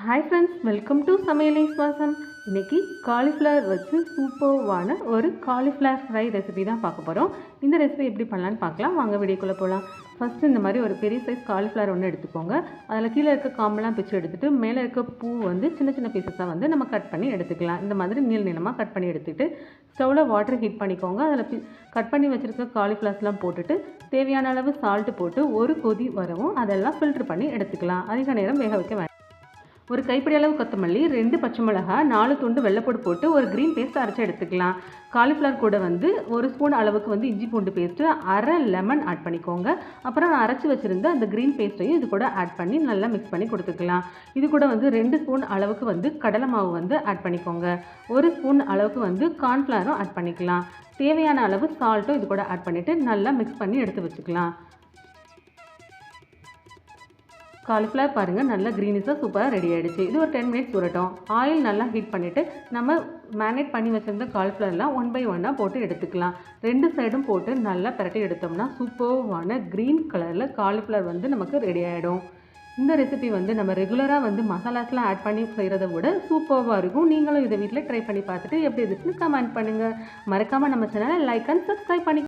Hi friends, welcome to சமையலை சுவாசம். இன்றைக்கி காலிஃப்ளவர் வச்சு சூப்பர்வான ஒரு காலிஃப்ளவர் ஃப்ரை ரெசிபி தான் பார்க்க போகிறோம். இந்த ரெசிபி எப்படி பண்ணலான்னு பார்க்கலாம். வாங்க வீடியோக்குள்ளே போகலாம். ஃபஸ்ட்டு இந்த மாதிரி ஒரு பெரிய சைஸ் காலிஃப்ளவர் ஒன்று எடுத்துக்கோங்க. அதில் கீழே இருக்க காம்பெல்லாம் பிச்சு எடுத்துகிட்டு மேலே இருக்க பூ வந்து சின்ன சின்ன பீசஸாக வந்து நம்ம கட் பண்ணி எடுத்துக்கலாம். இந்த மாதிரி நீளமாக கட் பண்ணி எடுத்துகிட்டு ஸ்டவ்வில் வாட்டர் ஹீட் பண்ணிக்கோங்க. அதில் கட் பண்ணி வச்சுருக்க காலிஃப்ளவர்ஸ்லாம் போட்டுட்டு தேவையான அளவு சால்ட்டு போட்டு ஒரு கொதி வரவும் அதெல்லாம் ஃபில்ட்ரு பண்ணி எடுத்துக்கலாம். அதிக நேரம் வேக வைக்க வேண்டாம். ஒரு கைப்பிடி அளவு கொத்தமல்லி, 2 பச்சை மிளகாய், 4 துண்டு வெள்ளைப்பூடு போட்டு ஒரு க்ரீன் பேஸ்ட் அரைச்சி எடுத்துக்கலாம். காலிஃப்ளவர் கூட வந்து 1 ஸ்பூன் அளவுக்கு வந்து இஞ்சி பூண்டு பேஸ்ட்டு, அரை லெமன் ஆட் பண்ணிக்கோங்க. அப்புறம் நான் அரைச்சி வச்சுருந்த அந்த க்ரீன் பேஸ்ட்டையும் இது கூட ஆட் பண்ணி நல்லா மிக்ஸ் பண்ணி கொடுத்துக்கலாம். இது கூட வந்து 2 ஸ்பூன் அளவுக்கு வந்து கடலை மாவு வந்து ஆட் பண்ணிக்கோங்க. 1 ஸ்பூன் அளவுக்கு வந்து கார்ன்ஃப்ளவரும் ஆட் பண்ணிக்கலாம். தேவையான அளவு சால்ட்டும் இது கூட ஆட் பண்ணிவிட்டு நல்லா மிக்ஸ் பண்ணி எடுத்து வச்சுக்கலாம். காலிஃப்ளவர் பாருங்கள், நல்லா க்ரீனிஸாக சூப்பராக ரெடி ஆகிடுச்சு. இது ஒரு 10 மினிட்ஸ் ஊறட்டும். ஆயில் நல்லா ஹீட் பண்ணிவிட்டு நம்ம மேரினேட் பண்ணி வச்சுருந்த காலிஃப்ளவர்லாம் 1 பை 1 போட்டு எடுத்துக்கலாம். 2 சைடும் போட்டு நல்லா பிரட்டி எடுத்தோம்னா சூப்பர்வான க்ரீன் கலரில் காலிஃப்ளவர் வந்து நமக்கு ரெடி ஆகிடும். இந்த ரெசிபி வந்து நம்ம ரெகுலராக வந்து மசாலாஸ்லாம் ஆட் பண்ணி செய்கிறத விட சூப்பராக இருக்கும். நீங்களும் இதை வீட்டில் ட்ரை பண்ணி பார்த்துட்டு எப்படி இருந்துச்சுன்னு கமெண்ட் பண்ணுங்கள். மறக்காமல் நம்ம சேனலை லைக் அண்ட் சப்ஸ்கிரைப் பண்ணி